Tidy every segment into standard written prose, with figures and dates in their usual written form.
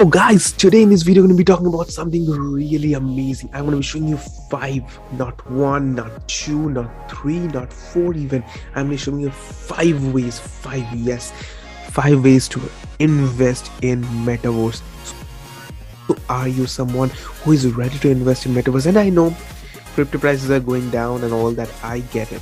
So guys, today in this video I'm going to be talking about something really amazing. I'm going to be showing you five, not one, not two, not three, not four even. I'm going to be showing you five ways to invest in metaverse. So are you someone who is ready to invest in metaverse? And I know crypto prices are going down and all that, I get it.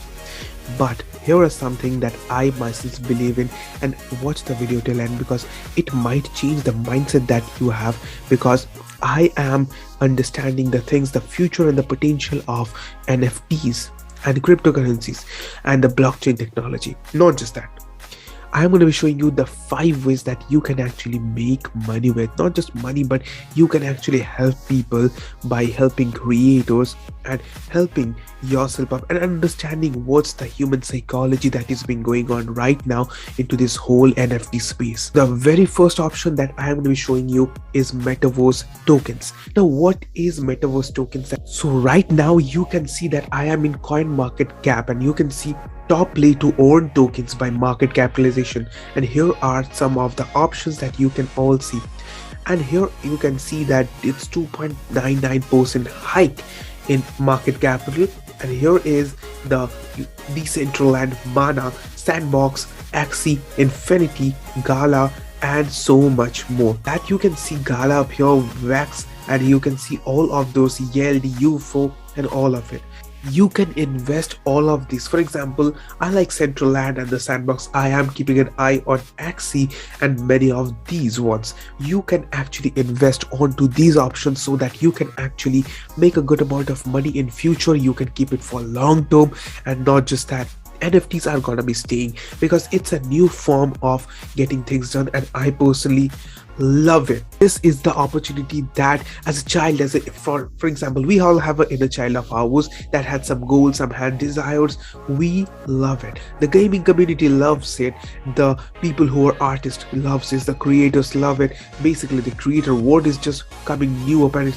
But here is something that I myself believe in, and watch the video till end because it might change the mindset that you have, because I am understanding the things, the future and the potential of NFTs and cryptocurrencies and the blockchain technology. Not just that, I'm going to be showing you the five ways that you can actually make money with, not just money, but you can actually help people by helping creators and helping yourself up and understanding what's the human psychology that is being going on right now into this whole NFT space. The very first option that I am going to be showing you is metaverse tokens. Now, what is metaverse tokens? So right now you can see that I am in CoinMarketCap, and you can see top play to earn tokens by market capitalization, and here are some of the options that you can all see. And here you can see that it's 2.99% hike in market capital, and here is the Decentraland, Mana, Sandbox, Axie, Infinity, Gala, and so much more. That you can see Gala up here, Wax, and you can see all of those Yield, UFO, and all of it. You can invest all of these. For example, I like Central Land and the Sandbox. I am keeping an eye on Axie and many of these ones. You can actually invest onto these options so that you can actually make a good amount of money in future. You can keep it for long term, and not just that, NFTs are gonna be staying because it's a new form of getting things done, and I personally love it. This is the opportunity that as a child, for example, we all have an inner child of ours that had some goals, some had desires. We love it. The gaming community loves it. The people who are artists loves it. The creators love it. Basically, the creator word is just coming new up, and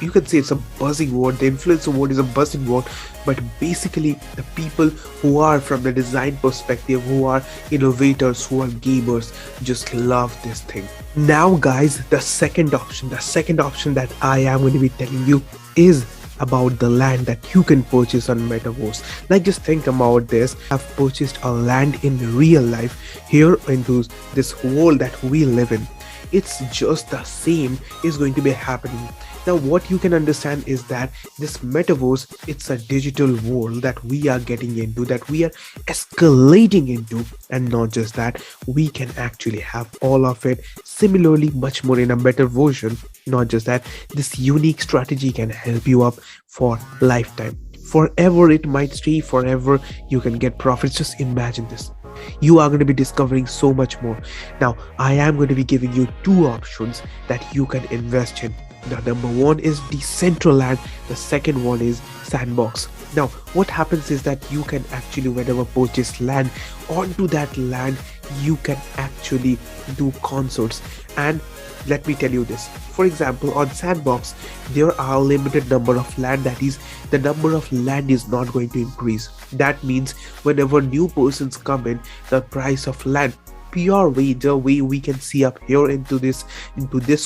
you can say it's a buzzing word. The influencer word is a buzzing word. But basically, the people who are from the design perspective, who are innovators, who are gamers, just love this thing. Now guys, the second option that I am going to be telling you is about the land that you can purchase on metaverse. Like, just think about this. I've purchased a land in real life here into this world that we live in. It's just the same is going to be happening. Now, what you can understand is that this metaverse, it's a digital world that we are getting into, that we are escalating into, and not just that, we can actually have all of it similarly, much more in a better version. Not just that, this unique strategy can help you up for lifetime. Forever it might stay, forever you can get profits. Just imagine this. You are going to be discovering so much more. Now, I am going to be giving you two options that you can invest in. The number one is Decentraland, the second one is Sandbox. Now, what happens is that you can actually, whenever purchase land, onto that land you can actually do concerts. And let me tell you this, for example, on Sandbox there are a limited number of land, that is, the number of land is not going to increase. That means whenever new persons come in, the price of land, pure way, the way we can see up here into this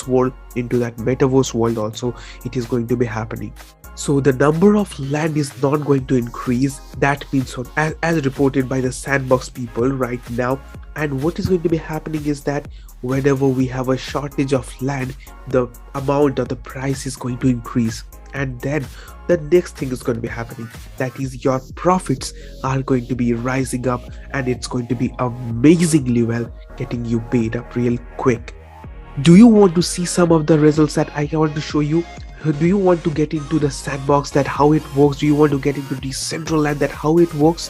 world, into that metaverse world also, it is going to be happening. So the number of land is not going to increase. That means, so as reported by the Sandbox people right now. And what is going to be happening is that whenever we have a shortage of land, the amount or the price is going to increase. And then the next thing is going to be happening, that is, your profits are going to be rising up, and it's going to be amazingly well getting you paid up real quick. Do you want to see some of the results that I want to show you? Do you want to get into the Sandbox, that how it works? Do you want to get into Decentraland, that how it works?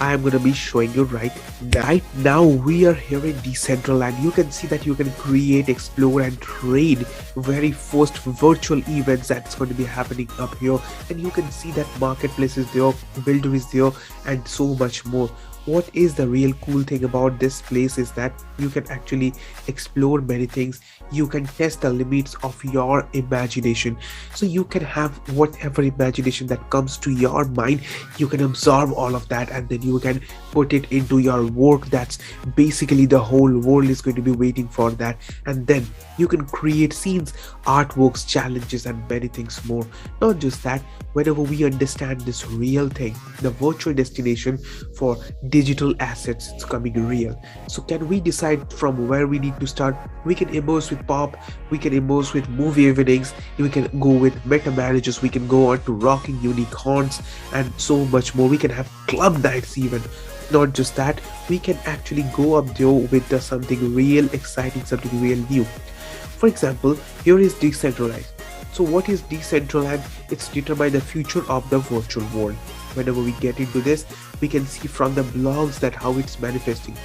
I am going to be showing you right now. Right now we are here in Decentraland. You can see that you can create, explore and trade very first virtual events that's going to be happening up here, and you can see that marketplace is there, builder is there, and so much more. what is the real cool thing about this place is that you can actually explore many things. You can test the limits of your imagination. So you can have whatever imagination that comes to your mind, you can absorb all of that and then you can put it into your work. That's basically the whole world is going to be waiting for that. And then you can create scenes, artworks, challenges, and many things more. Not just that, whenever we understand this real thing, the virtual destination for digital assets, it's coming real. So can we decide from where we need to start? We can immerse with pop, we can immerse with movie evenings, we can go with meta marriages, we can go on to rocking unicorns and so much more. We can have club nights even. Not just that, we can actually go up there with something real exciting, something real new. For example, here is decentralized. So what is decentralized? It's determine the future of the virtual world. Whenever we get into this, we can see from the blogs that how it's manifesting.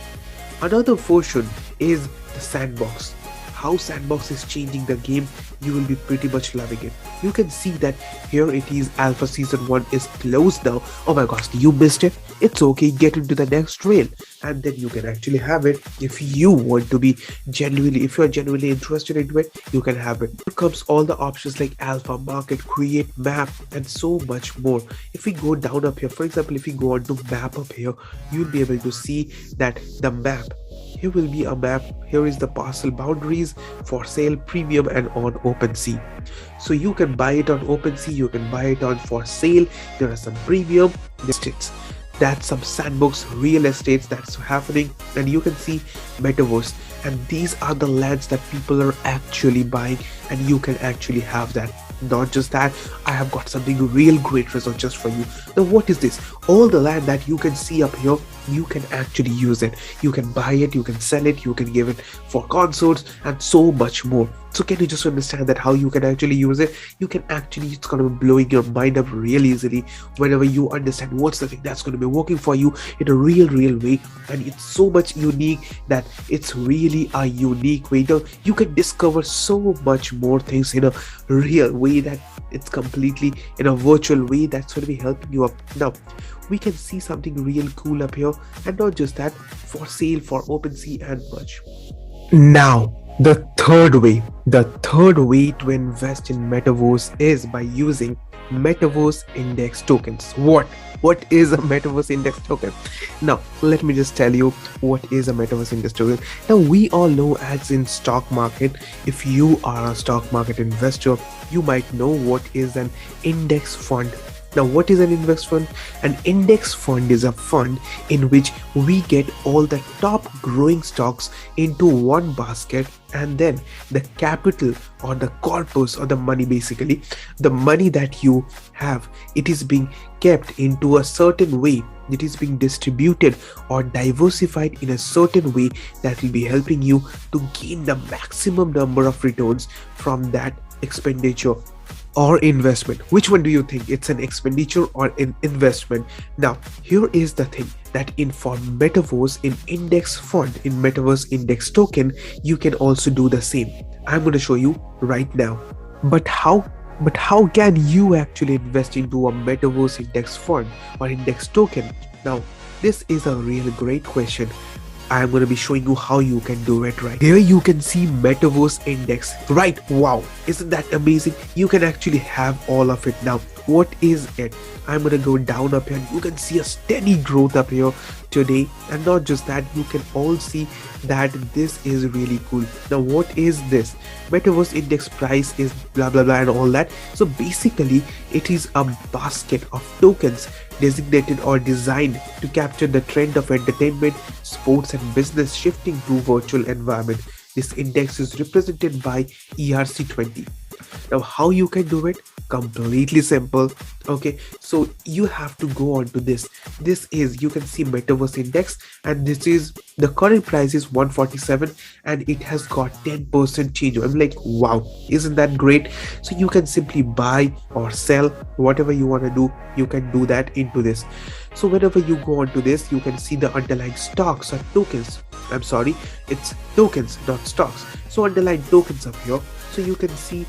Another version is the sandbox. How sandbox is changing the game, you will be pretty much loving it. You can see that here it is, alpha season 1 is closed now. Oh my gosh, you missed it. It's okay, get into the next trail and then you can actually have it. If you want to be genuinely, if you're genuinely interested into it, you can have it. Here comes all the options like alpha, market, create, map, and so much more. If we go down up here, for example, if we go on to map up here, you'll be able to see that the map, here will be a map. Here is the parcel boundaries, for sale, premium, and on OpenSea. So you can buy it on OpenSea, you can buy it on for sale. There are some premium estates. That's some sandbox real estates that's happening, and you can see metaverse. And these are the lands that people are actually buying, and you can actually have that. Not just that, I have got something real great result just for you. Now what is this? All the land that you can see up here, you can actually use it. You can buy it, you can sell it, you can give it for concerts and so much more. So can you just understand that how you can actually use it? You can actually, it's going to be blowing your mind up real easily whenever you understand what's the thing that's going to be working for you in a real way. And it's so much unique that it's really a unique way. You can discover so much more things in a real way that it's completely in a virtual way that's going to be helping you up. Now we can see something real cool up here, and not just that, for sale, for OpenSea, and much. Now the third way to invest in metaverse is by using metaverse index tokens. What is a metaverse index token? Now let me just tell you what is a metaverse index token. Now we all know, as in stock market, if you are a stock market investor, you might know what is an index fund. Now what is an index fund? An index fund is a fund in which we get all the top growing stocks into one basket, and then the capital or the corpus or the money, basically the money that you have, it is being kept into a certain way. It is being distributed or diversified in a certain way that will be helping you to gain the maximum number of returns from that expenditure or investment. Which one do you think? It's an expenditure or an investment? Now here is the thing, that in for metaverse, in index fund, in metaverse index token, you can also do the same. I'm going to show you right now. But how can you actually invest into a metaverse index fund or index token? Now this is a really great question. I'm going to be showing you how you can do it. Right here you can see metaverse index, right? Wow, isn't that amazing? You can actually have all of it. Now what is it? I'm going to go down up here, and you can see a steady growth up here today. And not just that, you can all see that this is really cool. Now what is this? Metaverse index price is blah blah blah and all that. So basically it is a basket of tokens designated or designed to capture the trend of entertainment, sports, and business shifting to virtual environment. This index is represented by ERC20. Now how you can do it? Completely simple. Okay, so you have to go on to this. This is, you can see metaverse index, and this is the current price is 147 and it has got 10% change. I'm like, wow, isn't that great? So you can simply buy or sell whatever you want to do. You can do that into this. So whenever you go on to this, you can see the underlying stocks or tokens. I'm sorry, it's tokens, not stocks. So underlying tokens up here. So you can see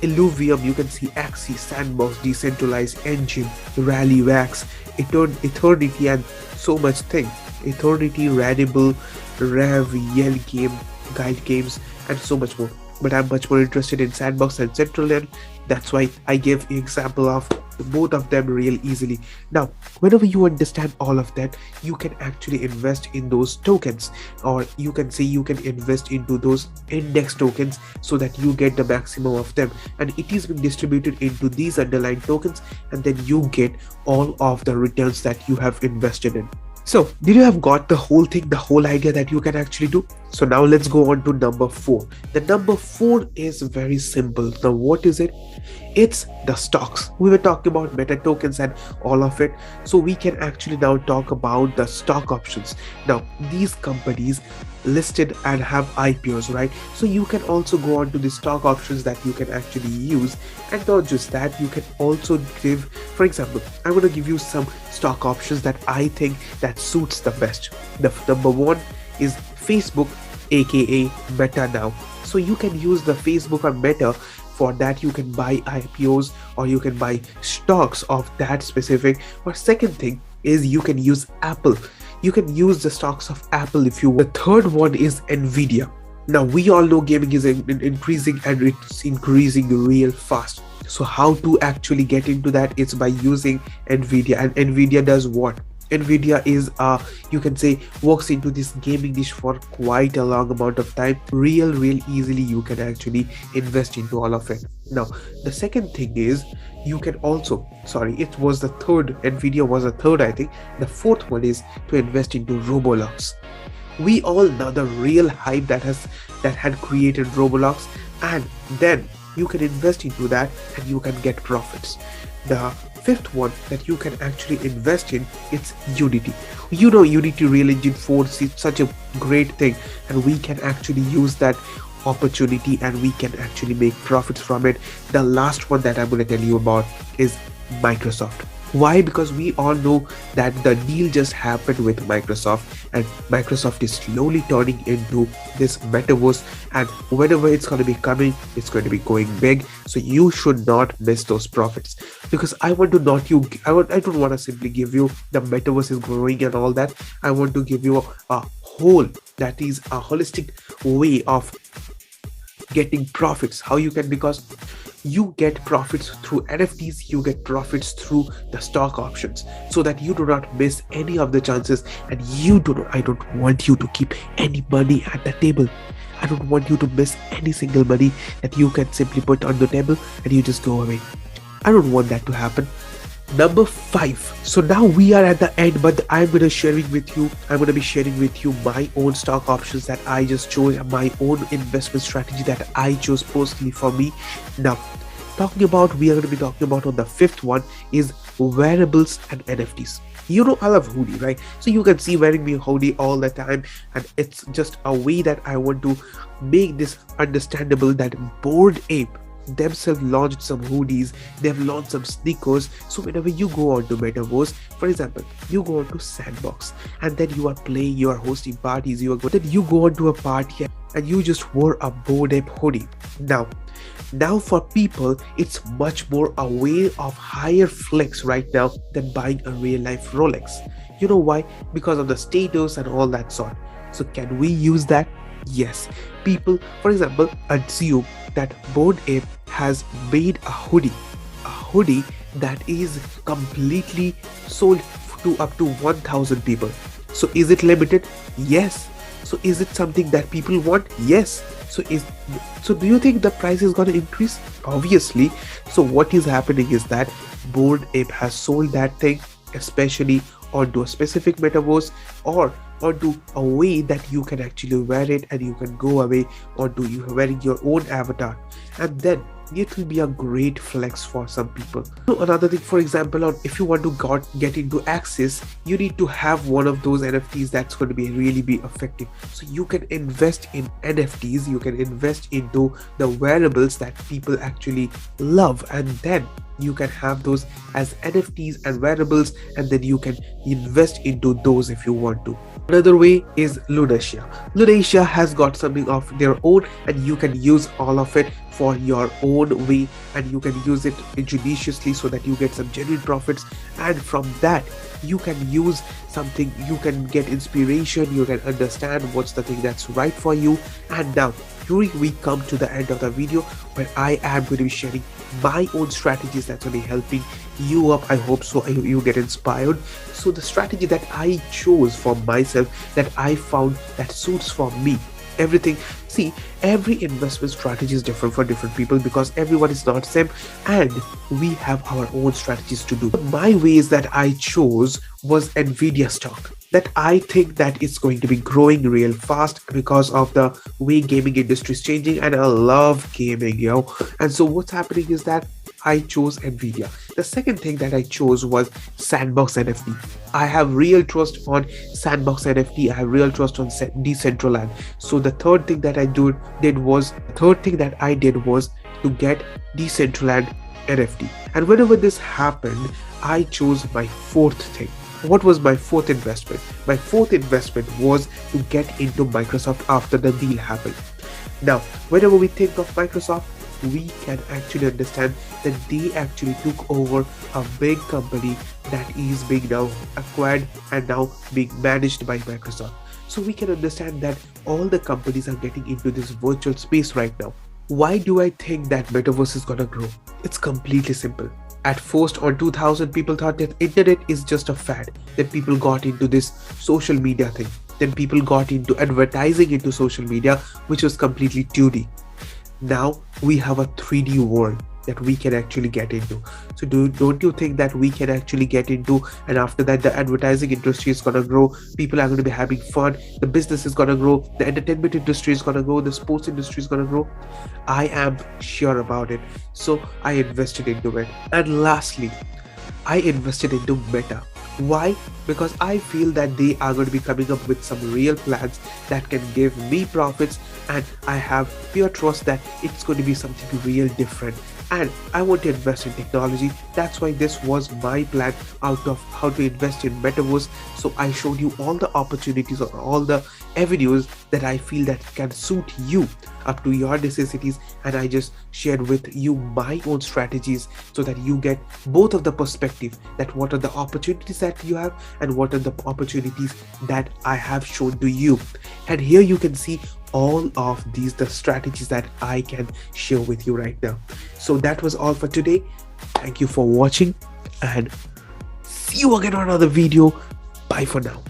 Illuvium, you can see Axie, Sandbox, Decentralized, Engine, Rally, Wax, Eternity, and so much thing. Authority, Radible, Rev, Yell Game, Guide Games, and so much more. But I'm much more interested in Sandbox and Central, that's why I gave the example of both of them real easily. Now, whenever you understand all of that, you can actually invest in those tokens, or you can say you can invest into those index tokens so that you get the maximum of them, and it is being distributed into these underlying tokens, and then you get all of the returns that you have invested in. So, did you have got the whole thing, the whole idea that you can actually do? So now let's go on to number 4. The number 4 is very simple. Now what is it? It's the stocks. We were talking about meta tokens and all of it. So we can actually now talk about the stock options. Now these companies listed and have IPOs, right? So you can also go on to the stock options that you can actually use. And not just that, you can also give, for example, I'm going to give you some stock options that I think that suits the best. The number 1 is Facebook, aka Meta now. So you can use the Facebook or Meta. For that you can buy IPOs or you can buy stocks of that specific. Or second thing is you can use Apple. You can use the stocks of Apple if you want. The third one is Nvidia. Now we all know gaming is increasing and it's increasing real fast. So how to actually get into that? It's by using Nvidia. And Nvidia does what? Nvidia is you can say works into this gaming niche for quite a long amount of time. Real easily you can actually invest into all of it. Now the second thing is you can also, it was the third, Nvidia was the third I think. The fourth one is to invest into Roblox. We all know the real hype that had created Roblox, and then you can invest into that and you can get profits. The fifth one that you can actually invest in, it's Unity. You know, Unity Real Engine 4 is such a great thing, and we can actually use that opportunity and we can actually make profits from it. The last one that I'm going to tell you about is Microsoft. Why? Because we all know that the deal just happened with Microsoft, and Microsoft is slowly turning into this metaverse, and whenever it's going to be coming, it's going to be going big. So you should not miss those profits, because I don't want to simply give you the metaverse is growing and all that. I want to give you a whole, that is a holistic way of getting profits. How you can, because you get profits through NFTs, you get profits through the stock options, so that you do not miss any of the chances. And I don't want you to keep any money at the table. I don't want you to miss any single money that you can simply put on the table and you just go away. I don't want that to happen. Number 5. So now we are at the end, but I'm going to be sharing with you my own stock options that I just chose, my own investment strategy that I chose personally for me. Now, we are going to be talking about on the 5th one is wearables and NFTs. You know, I love hoodie, right? So you can see wearing me hoodie all the time, and it's just a way that I want to make this understandable that Bored Ape themselves launched some hoodies, they've launched some sneakers. So whenever you go on to metaverse, for example, you go on to Sandbox and then you are playing, you are hosting parties, then you go on to a party and you just wore a Bored Ape hoodie. Now for people, it's much more a way of higher flex right now than buying a real life Rolex. You know why? Because of the status and all that sort. So can we use that? Yes. People, for example, assume that Bored Ape has made a hoodie that is completely sold to up to 1,000 people. So is it limited? Yes. So is it something that people want? Yes. So do you think the price is going to increase? Obviously. So what is happening is that Bored Ape has sold that thing, especially onto a specific metaverse or onto a way that you can actually wear it, and you can go away onto you wearing your own avatar, and then it will be a great flex for some people. So another thing, for example, if you want to get into Axis, you need to have one of those NFTs that's going to really be effective. So you can invest in NFTs, you can invest into the wearables that people actually love, and then you can have those as NFTs and wearables, and then you can invest into those if you want to. Another way is Lunacia. Lunacia has got something of their own, and you can use all of it for your own way, and you can use it judiciously so that you get some genuine profits. And from that, you can use something, you can get inspiration, you can understand what's the thing that's right for you. And now here we come to the end of the video, where I am going to be sharing my own strategies that's going to be helping you up. I hope so you get inspired. So the strategy that I chose for myself, that I found that suits for me, everything, see, every investment strategy is different for different people, because everyone is not same, and we have our own strategies to do. My ways that I chose was Nvidia stock, that I think that it's going to be growing real fast because of the way gaming industry is changing, and I love gaming, and so what's happening is that I chose Nvidia. The second thing that I chose was Sandbox NFT. I have real trust on Sandbox NFT. I have real trust on Decentraland. So the third thing that I did was to get Decentraland NFT. And whenever this happened, I chose my fourth thing. What was my fourth investment? My fourth investment was to get into Microsoft after the deal happened. Now, whenever we think of Microsoft, we can actually understand that they actually took over a big company that is being now acquired and now being managed by Microsoft. So we can understand that all the companies are getting into this virtual space right now. Why do I think that metaverse is gonna grow? It's completely simple. At first, on 2000, people thought that internet is just a fad. Then people got into this social media thing. Then people got into advertising into social media, which was completely 2D. Now we have a 3D world that we can actually get into. So don't you think that we can actually get into, and after that the advertising industry is gonna grow, people are going to be having fun, the business is gonna grow, the entertainment industry is gonna grow, the sports industry is gonna grow? I am sure about it. So I invested into it. And lastly, I invested into Meta. Why? Because I feel that they are going to be coming up with some real plans that can give me profits, and I have pure trust that it's going to be something real different, and I want to invest in technology. That's why this was my plan out of how to invest in metaverse. So I showed you all the opportunities or all the avenues that I feel that can suit you up to your necessities, and I just shared with you my own strategies so that you get both of the perspective, that what are the opportunities that you have and what are the opportunities that I have shown to you. And here you can see all of these, the strategies that I can share with you right now. So that was all for today. Thank you for watching, and see you again on another video. Bye for now.